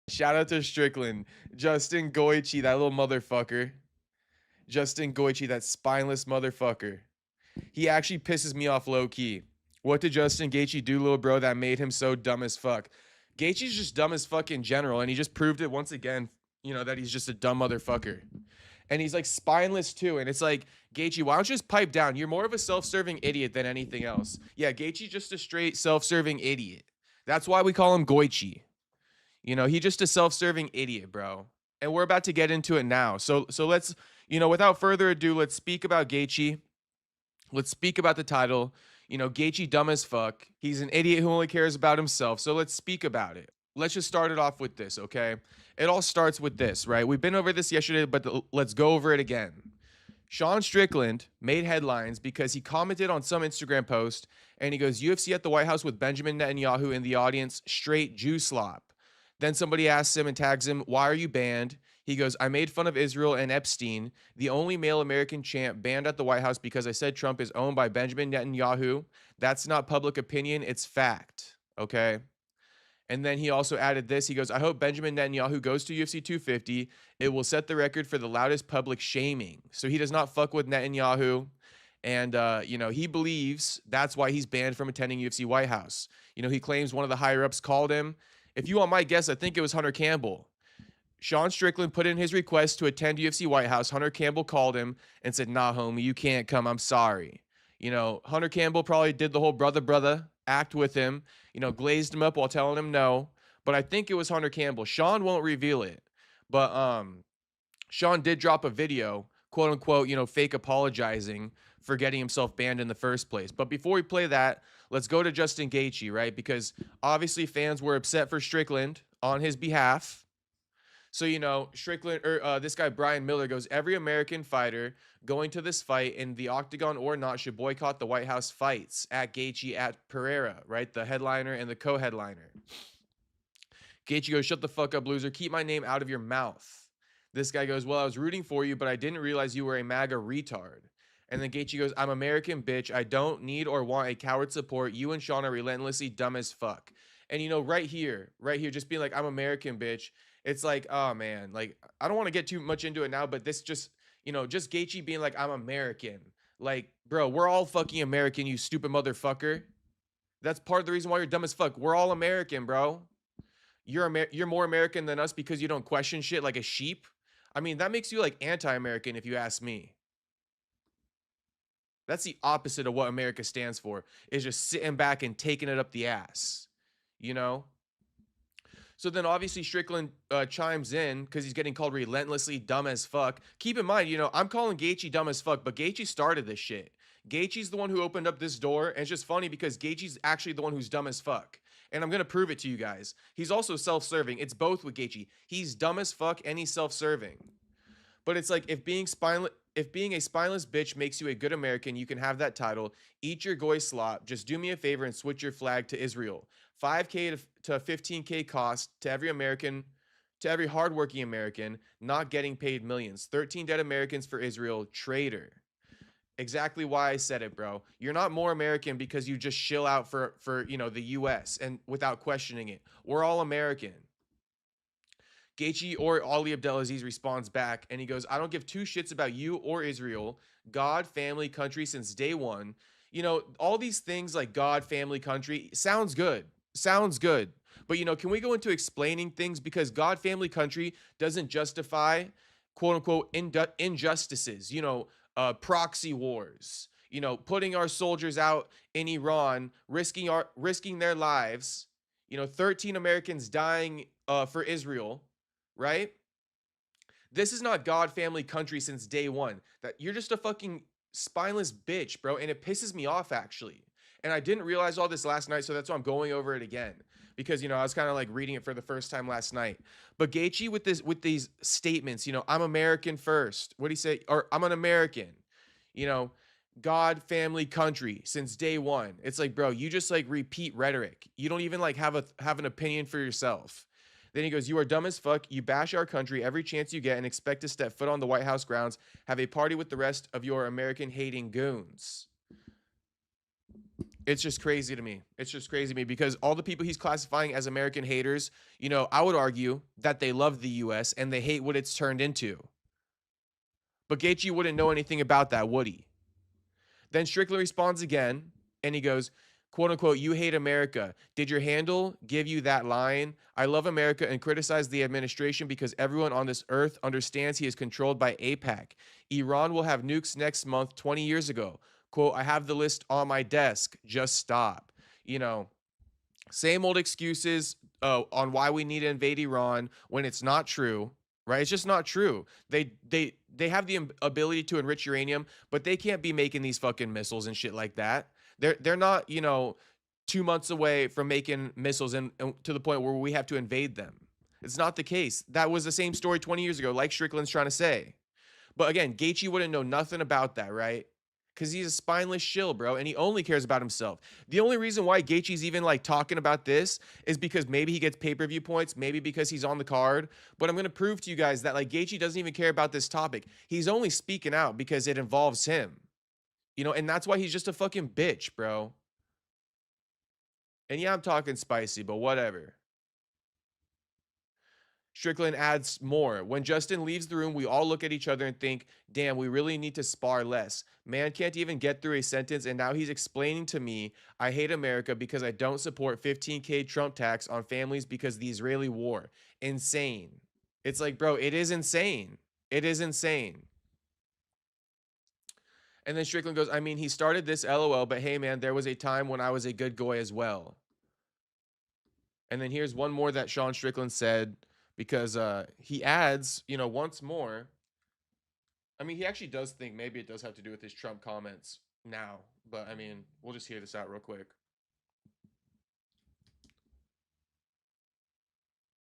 Shout out to Strickland. Justin Gaethje, that little motherfucker. Justin Gaethje, that spineless motherfucker. He actually pisses me off low key. What did Justin Gaethje do, little bro, that made him so dumb as fuck? Gaethje's just dumb as fuck in general, and he just proved it once again, that he's just a dumb motherfucker. And he's like spineless too. And it's like, Gaethje, why don't you just pipe down? You're more of a self-serving idiot than anything else. Yeah, Gaethje's just a straight self-serving idiot. That's why we call him Goichi. He just a self-serving idiot, bro. And we're about to get into it now. So let's, without further ado, let's speak about Gaethje. Let's speak about the title. Gaethje dumb as fuck. He's an idiot who only cares about himself. So let's speak about it. Let's just start it off with this, okay? It all starts with this, right? We've been over this yesterday, but let's go over it again. Sean Strickland made headlines because he commented on some Instagram post and he goes, UFC at the White House with Benjamin Netanyahu in the audience, straight Jew slop. Then somebody asks him and tags him, why are you banned? He goes, I made fun of Israel and Epstein, the only male American champ banned at the White House because I said Trump is owned by Benjamin Netanyahu. That's not public opinion, it's fact, okay? And then he also added this. He goes, I hope Benjamin Netanyahu goes to UFC 250. It will set the record for the loudest public shaming. So he does not fuck with Netanyahu. And, he believes that's why he's banned from attending UFC White House. He claims one of the higher-ups called him. If you want my guess, I think it was Hunter Campbell. Sean Strickland put in his request to attend UFC White House. Hunter Campbell called him and said, nah, homie, you can't come. I'm sorry. Hunter Campbell probably did the whole brother act with him, glazed him up while telling him no. But I think it was Hunter Campbell. Sean won't reveal it. But Sean did drop a video, quote unquote, fake apologizing for getting himself banned in the first place. But before we play that, let's go to Justin Gaethje, right? Because obviously fans were upset for Strickland on his behalf. So, Strickland, or this guy, Brian Miller, goes, every American fighter going to this fight in the octagon or not should boycott the White House fights at Gaethje at Pereira, right? The headliner and the co-headliner. Gaethje goes, shut the fuck up, loser. Keep my name out of your mouth. This guy goes, well, I was rooting for you, but I didn't realize you were a MAGA retard. And then Gaethje goes, I'm American, bitch. I don't need or want a coward support. You and Sean are relentlessly dumb as fuck. And, right here, just being like, I'm American, bitch. It's like, oh, man, like, I don't want to get too much into it now, but this just, just Gaethje being like, I'm American. Like, bro, we're all fucking American, you stupid motherfucker. That's part of the reason why you're dumb as fuck. We're all American, bro. You're more American than us because you don't question shit like a sheep. I mean, that makes you like anti-American if you ask me. That's the opposite of what America stands for, is just sitting back and taking it up the ass, So then obviously Strickland chimes in because he's getting called relentlessly dumb as fuck. Keep in mind, I'm calling Gaethje dumb as fuck, but Gaethje started this shit. Gaethje's the one who opened up this door, and it's just funny because Gaethje's actually the one who's dumb as fuck. And I'm going to prove it to you guys. He's also self-serving. It's both with Gaethje. He's dumb as fuck and he's self-serving. But it's like, if being a spineless bitch makes you a good American, you can have that title. Eat your goy slop. Just do me a favor and switch your flag to Israel. 5K to 15K cost to every American, to every hardworking American, not getting paid millions. 13 dead Americans for Israel. Traitor. Exactly why I said it, bro. You're not more American because you just shill out for the US and without questioning it. We're all American. Gaethje or Ali Abdelaziz responds back and he goes, I don't give two shits about you or Israel. God, family, country since day one. All these things like God, family, country sounds good. Sounds good. But, can we go into explaining things? Because God, family, country doesn't justify, quote unquote, injustices, proxy wars, putting our soldiers out in Iran, risking their lives, 13 Americans dying for Israel. Right? This is not God, family, country since day one. That you're just a fucking spineless bitch, bro. And it pisses me off, actually. And I didn't realize all this last night, so that's why I'm going over it again. Because, I was kind of like reading it for the first time last night. But Gaethje with these statements, I'm American first. What do you say? Or I'm an American. God, family, country since day one. It's like, bro, you just like repeat rhetoric. You don't even like have an opinion for yourself. Then he goes, you are dumb as fuck. You bash our country every chance you get and expect to step foot on the White House grounds, have a party with the rest of your American-hating goons. It's just crazy to me. It's just crazy to me because all the people he's classifying as American haters, you know, I would argue that they love the US and they hate what it's turned into. But Gaethje wouldn't know anything about that, would he? Then Strickland responds again and he goes, quote unquote, you hate America. Did your handle give you that line? I love America and criticize the administration because everyone on this earth understands he is controlled by AIPAC. Iran will have nukes next month 20 years ago. Quote, I have the list on my desk. Just stop. You know, same old excuses on why we need to invade Iran when it's not true, right? It's just not true. They have the ability to enrich uranium, but they can't be making these fucking missiles and shit like that. They're not, you know, 2 months away from making missiles and to the point where we have to invade them. It's not the case. That was the same story 20 years ago, like Strickland's trying to say. But again, Gaethje wouldn't know nothing about that, right? Because he's a spineless shill, bro, and he only cares about himself. The only reason why Gaethje's even like talking about this is because maybe he gets pay-per-view points, maybe because he's on the card. But I'm gonna prove to you guys that like Gaethje doesn't even care about this topic. He's only speaking out because it involves him, you know, and that's why he's just a fucking bitch, bro. And yeah, I'm talking spicy, but whatever. Strickland adds more. When Justin leaves the room, we all look at each other and think, damn, we really need to spar less. Man can't even get through a sentence, and now he's explaining to me, I hate America because I don't support 15K Trump tax on families because of the Israeli war. Insane. It's like, bro, it is insane. It is insane. And then Strickland goes, I mean, he started this LOL, but hey, man, there was a time when I was a good guy as well. And then here's one more that Sean Strickland said, because he adds, you know, once more. I mean, he actually does think maybe it does have to do with his Trump comments now. But, I mean, we'll just hear this out real quick.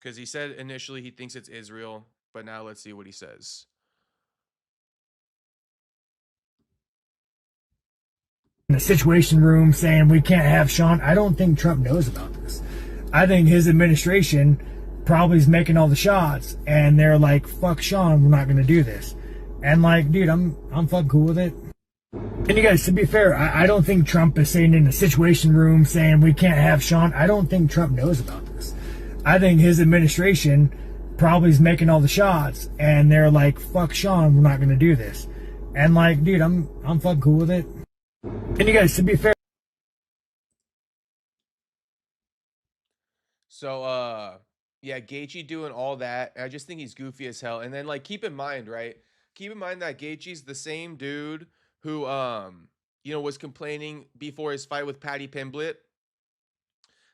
Because he said initially he thinks it's Israel, but now let's see what he says. In the Situation Room saying we can't have Sean. I don't think Trump knows about this. I think his administration probably is making all the shots, and they're like, fuck Sean, we're not going to do this. And like, dude, I'm fucking cool with it. And you guys, to be fair, I don't think Trump is saying in the Situation Room saying we can't have Sean. I don't think Trump knows about this. I think his administration probably is making all the shots, and they're like, fuck Sean, we're not going to do this. And like, dude, I'm fucking cool with it. And you guys, to be fair. So, yeah, Gaethje doing all that. I just think he's goofy as hell. And then, like, keep in mind, right? Keep in mind that Gaethje's the same dude who, you know, was complaining before his fight with Paddy Pimblett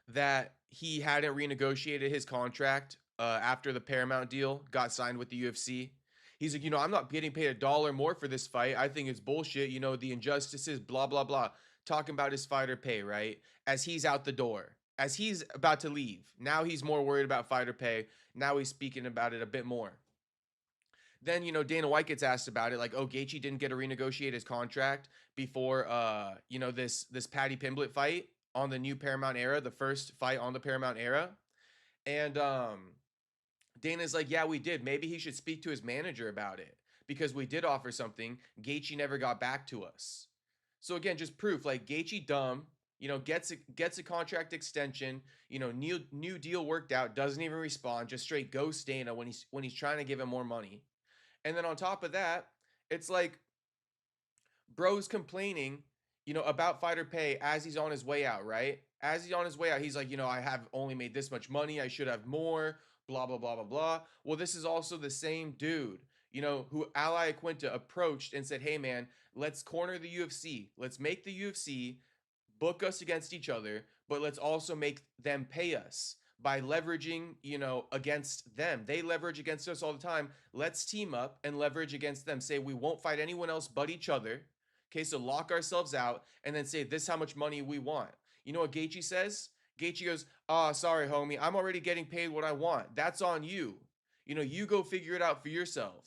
that he hadn't renegotiated his contract after the Paramount deal got signed with the UFC. He's like, you know, I'm not getting paid $1 more for this fight. I think it's bullshit. You know, the injustices, blah, blah, blah. Talking about his fighter pay, right? As he's out the door, as he's about to leave. Now he's more worried about fighter pay. Now he's speaking about it a bit more. Then, you know, Dana White gets asked about it, like, oh, Gaethje didn't get to renegotiate his contract before, you know, this Paddy Pimblett fight on the new Paramount era, the first fight on the Paramount era. And Dana's like, yeah, we did. Maybe he should speak to his manager about it because we did offer something. Gaethje never got back to us. So again, just proof, like Gaethje dumb, you know, gets a contract extension, you know, new deal worked out, doesn't even respond, just straight ghost Dana when he's trying to give him more money. And then on top of that, it's like bro's complaining, you know, about fighter pay as he's on his way out, right? As he's on his way out, he's like, you know, I have only made this much money, I should have more. Blah, blah, blah, blah, blah. Well, this is also the same dude, you know, who Ally Quinta approached and said, hey, man, let's corner the UFC. Let's make the UFC book us against each other, but let's also make them pay us by leveraging, you know, against them. They leverage against us all the time. Let's team up and leverage against them. Say we won't fight anyone else but each other. Okay, so lock ourselves out and then say this is how much money we want. You know what Gaethje says? Gaethje goes, sorry, homie. I'm already getting paid what I want. That's on you. You know, you go figure it out for yourself.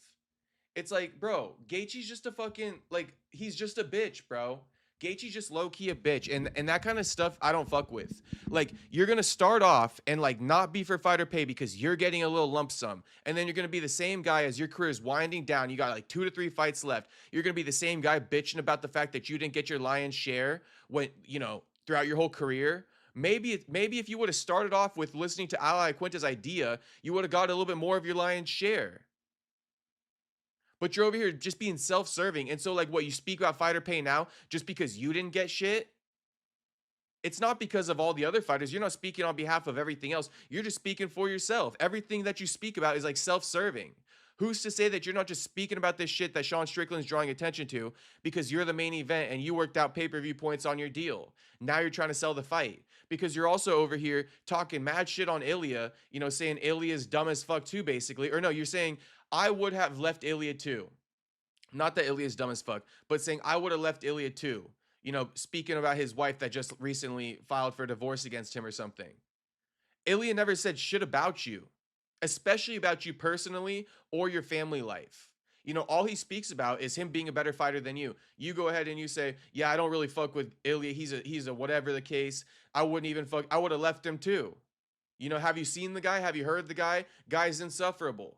It's like, bro, Gaethje's just a fucking, like, he's just a bitch, bro. Gaethje's just low-key a bitch. And that kind of stuff I don't fuck with. Like, you're going to start off and, like, not be for fighter pay because you're getting a little lump sum. And then you're going to be the same guy as your career is winding down. You got, like, 2 to 3 fights left. You're going to be the same guy bitching about the fact that you didn't get your lion's share when, you know, throughout your whole career. Maybe if you would have started off with listening to Ally Quinta's idea, you would have got a little bit more of your lion's share. But you're over here just being self-serving. And so, like, what you speak about fighter pay now just because you didn't get shit? It's not because of all the other fighters. You're not speaking on behalf of everything else. You're just speaking for yourself. Everything that you speak about is like self-serving. Who's to say that you're not just speaking about this shit that Sean Strickland's drawing attention to because you're the main event and you worked out pay-per-view points on your deal? Now you're trying to sell the fight because you're also over here talking mad shit on Ilya, you know, saying Ilya's dumb as fuck too, basically. Or no, you're saying I would have left Ilya too. Not that Ilya's dumb as fuck, but saying I would have left Ilya too. You know, speaking about his wife that just recently filed for divorce against him or something. Ilya never said shit about you, especially about you personally or your family life. You know, all he speaks about is him being a better fighter than you. You go ahead and you say, "Yeah, I don't really fuck with Ilya. He's a whatever the case. I wouldn't even fuck. I would have left him too." You know, have you seen the guy? Have you heard the guy? Guy's insufferable.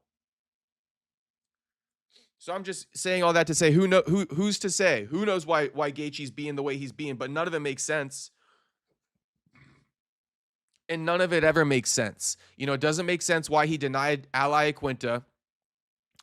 So I'm just saying all that to say who's to say? Who knows why Gaethje's being the way he's being, but none of it makes sense. And none of it ever makes sense. You know, it doesn't make sense why he denied Ally Quinta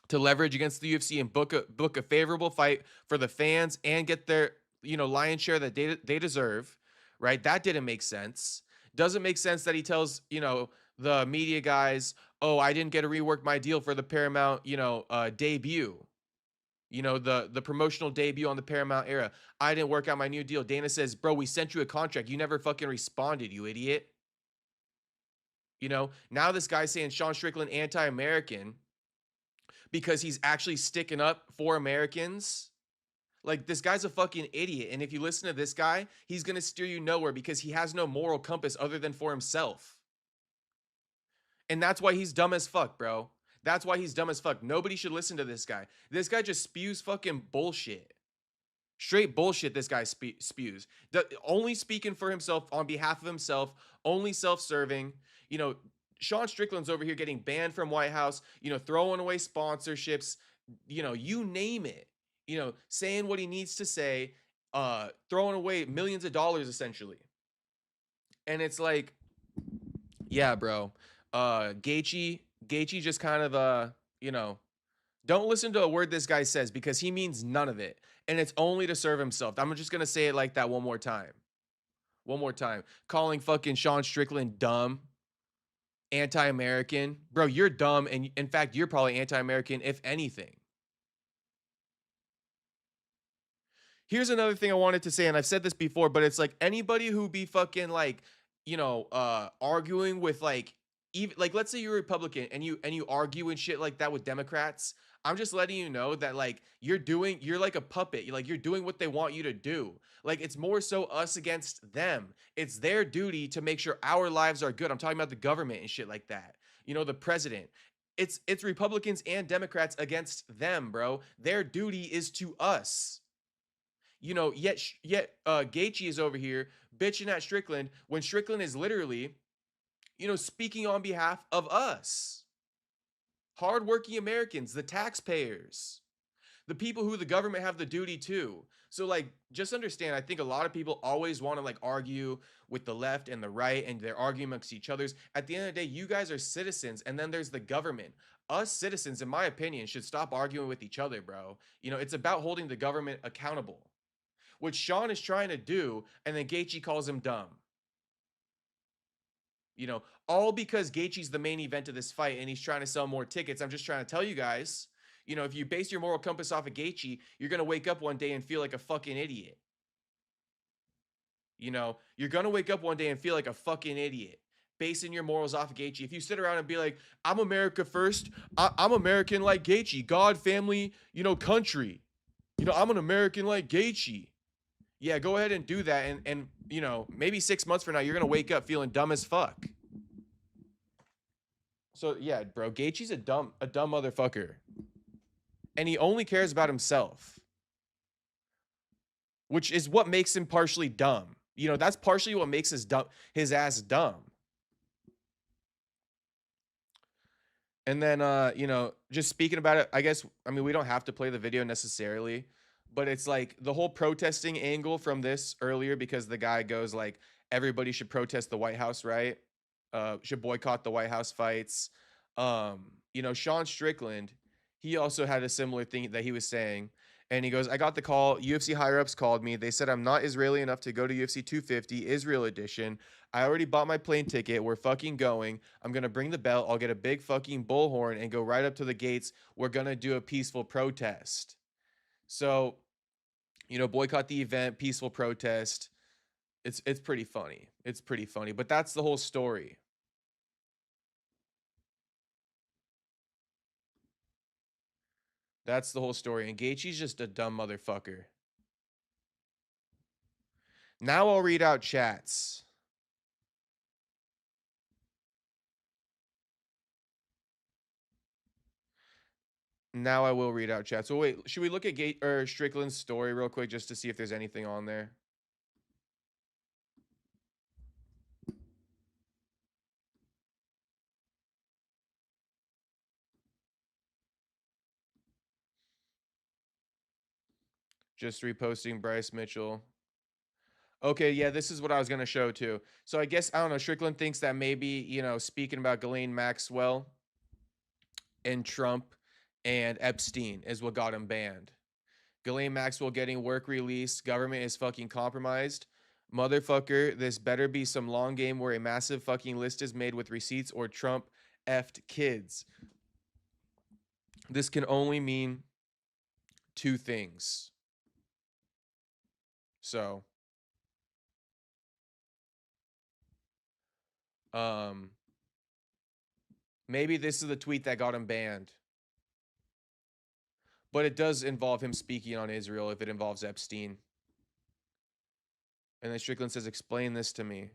to leverage against the UFC and book a favorable fight for the fans and get their, you know, lion's share that they deserve, right? That didn't make sense. Doesn't make sense that he tells, you know, the media guys, "Oh, I didn't get to rework my deal for the Paramount, you know, debut." You know, the promotional debut on the Paramount era. I didn't work out my new deal. Dana says, "Bro, we sent you a contract. You never fucking responded, you idiot." You know, now this guy's saying Sean Strickland anti-American because he's actually sticking up for Americans. Like, this guy's a fucking idiot. And if you listen to this guy, he's going to steer you nowhere because he has no moral compass other than for himself. And that's why he's dumb as fuck, bro. That's why he's dumb as fuck. Nobody should listen to this guy. This guy just spews fucking bullshit. Straight bullshit this guy spews. Only speaking for himself on behalf of himself, only self-serving. You know, Sean Strickland's over here getting banned from White House, you know, throwing away sponsorships, you know, you name it. You know, saying what he needs to say, throwing away millions of dollars essentially. And it's like, yeah, bro. Gaethje just kind of you know, don't listen to a word this guy says because he means none of it. And it's only to serve himself. I'm just going to say it like that one more time. One more time. Calling fucking Sean Strickland dumb, anti-American. Bro, you're dumb. And in fact, you're probably anti-American, if anything. Here's another thing I wanted to say, and I've said this before, but it's like anybody who be fucking like, you know, arguing with like, even like, let's say you're a Republican and you argue and shit like that with Democrats. I'm just letting you know that like you're like a puppet. You're doing what they want you to do. Like, it's more so us against them. It's their duty to make sure our lives are good. I'm talking about the government and shit like that. You know, the president. It's Republicans and Democrats against them, bro. Their duty is to us. You know, yet Gaethje is over here bitching at Strickland when Strickland is literally, you know, speaking on behalf of us. Hardworking Americans, the taxpayers, the people who the government have the duty to. So, like, just understand, I think a lot of people always want to, like, argue with the left and the right, and they're arguing amongst each other's. At the end of the day, you guys are citizens, and then there's the government. Us citizens, in my opinion, should stop arguing with each other, bro. You know, it's about holding the government accountable, which Sean is trying to do, and then Gaethje calls him dumb. You know, all because Gaethje's the main event of this fight and he's trying to sell more tickets. I'm just trying to tell you guys, you know, if you base your moral compass off of Gaethje, you're going to wake up one day and feel like a fucking idiot. You know, you're going to wake up one day and feel like a fucking idiot basing your morals off of Gaethje. If you sit around and be like, I'm America first, I'm American like Gaethje, God, family, you know, country. You know, I'm an American like Gaethje. Yeah, go ahead and do that. And you know, maybe 6 months from now, you're going to wake up feeling dumb as fuck. So, yeah, bro, Gaethje's a dumb motherfucker. And he only cares about himself, which is what makes him partially dumb. You know, that's partially what makes his ass dumb. And then, you know, just speaking about it, I guess, I mean, we don't have to play the video necessarily, but it's like the whole protesting angle from this earlier, because the guy goes like, everybody should protest the White House, right? Should boycott the White House fights. You know, Sean Strickland, he also had a similar thing that he was saying. And he goes, I got the call. UFC higher ups called me. They said I'm not Israeli enough to go to UFC 250 Israel edition. I already bought my plane ticket. We're fucking going. I'm going to bring the belt. I'll get a big fucking bullhorn and go right up to the gates. We're going to do a peaceful protest. So, you know, boycott the event, peaceful protest. It's pretty funny. It's pretty funny. But that's the whole story. That's the whole story. And Gaethje's just a dumb motherfucker. Now I'll read out chats. Now I will read out chats. So wait, should we look at Strickland's story real quick just to see if there's anything on there? Just reposting Bryce Mitchell. Okay, yeah, this is what I was going to show too. So I guess, I don't know, Strickland thinks that maybe, you know, speaking about Ghislaine Maxwell and Trump and Epstein is what got him banned. Ghislaine Maxwell getting work release. Government is fucking compromised. Motherfucker, this better be some long game where a massive fucking list is made with receipts or Trump effed kids. This can only mean two things. So, maybe this is the tweet that got him banned. But it does involve him speaking on Israel if it involves Epstein. And then Strickland says, explain this to me.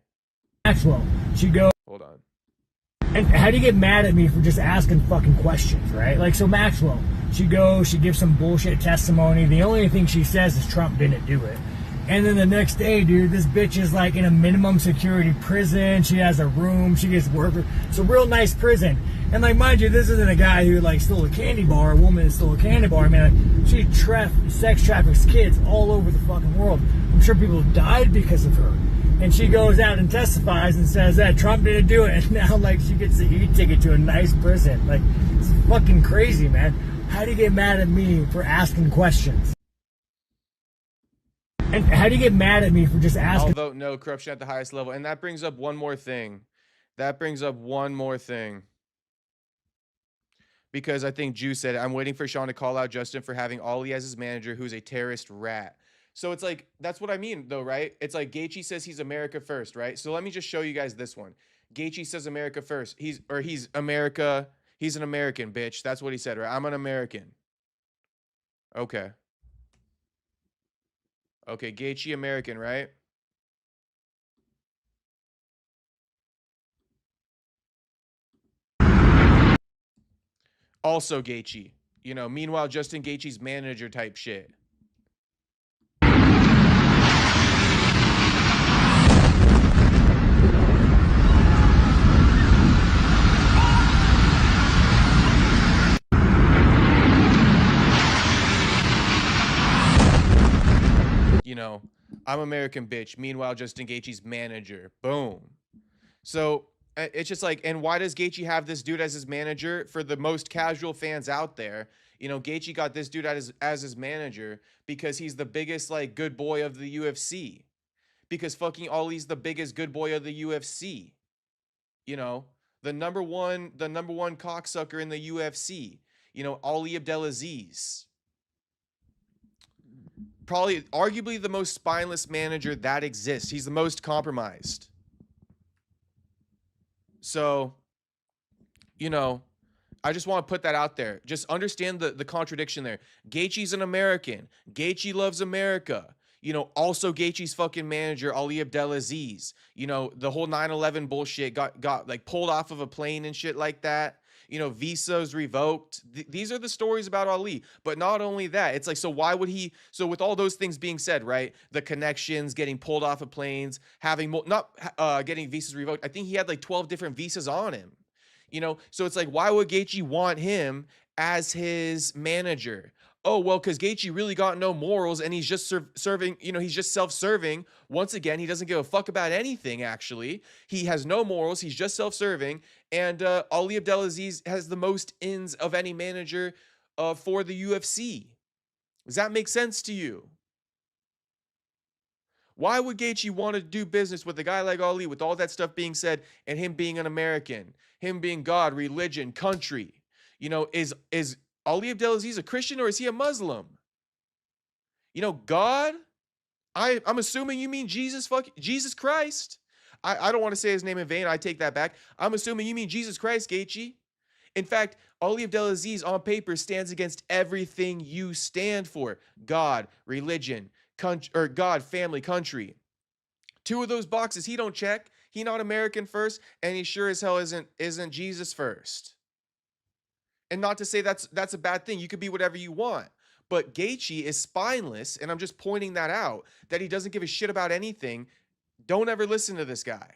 Maxwell, she goes. Hold on. And how do you get mad at me for just asking fucking questions, right? Like, so Maxwell, she goes, she gives some bullshit testimony. The only thing she says is Trump didn't do it. And then the next day, dude, this bitch is like in a minimum security prison. She has a room. She gets work. It's a real nice prison. And like, mind you, this isn't a guy who like stole a candy bar. A woman who stole a candy bar. I mean, like, she sex traffics kids all over the fucking world. I'm sure people have died because of her. And she goes out and testifies and says that Trump didn't do it. And now, like, she gets the e-ticket to a nice prison. Like, it's fucking crazy, man. How do you get mad at me for asking questions? And how do you get mad at me for just asking? I'll vote no, corruption at the highest level. And that brings up one more thing. Because I think Jew said, I'm waiting for Sean to call out Justin for having Ollie as his manager, who's a terrorist rat. So it's like, that's what I mean, though, right? It's like Gaethje says he's America first, right? So let me just show you guys this one. Gaethje says America first. He's America. He's an American, bitch. That's what he said, right? I'm an American. Okay. Okay, Gaethje American, right? Also Gaethje. You know, meanwhile, Justin Gaethje's manager type shit. You know, I'm American, bitch. Meanwhile, Justin Gaethje's manager. Boom. So it's just like, and why does Gaethje have this dude as his manager? For the most casual fans out there, you know, Gaethje got this dude as his manager because he's the biggest, like, good boy of the UFC. Because fucking Ali's the biggest good boy of the UFC. You know, the number one cocksucker in the UFC. You know, Ali Abdelaziz. Probably, arguably the most spineless manager that exists. He's the most compromised. So, you know, I just want to put that out there. Just understand the contradiction there. Gaethje's an American. Gaethje loves America. You know, also Gaethje's fucking manager, Ali Abdelaziz. You know, the whole 9/11 bullshit got like pulled off of a plane and shit like that. You know, visas revoked. These are the stories about Ali. But not only that, it's like, so why would he? So with all those things being said, right? The connections, getting pulled off of planes, having getting visas revoked. I think he had like 12 different visas on him. You know, so it's like, why would Gaethje want him as his manager? oh, well, because Gaethje really got no morals and he's just serving, he's just self-serving. Once again, he doesn't give a fuck about anything, actually. He has no morals. He's just self-serving. And Ali Abdelaziz has the most ins of any manager for the UFC. Does that make sense to you? Why would Gaethje want to do business with a guy like Ali with all that stuff being said and him being an American, him being God, religion, country? Is Ali Abdelaziz a Christian or is he a Muslim? God, I'm assuming you mean Jesus Christ. I don't want to say his name in vain. I take that back. I'm assuming you mean Jesus Christ, Gaethje. In fact, Ali Abdelaziz on paper stands against everything you stand for. God, religion, or God, family, country. Two of those boxes he don't check. He not American first, and he sure as hell isn't Jesus first. And not to say that's a bad thing. You could be whatever you want. But Gaethje is spineless, and I'm just pointing that out, that he doesn't give a shit about anything. Don't ever listen to this guy.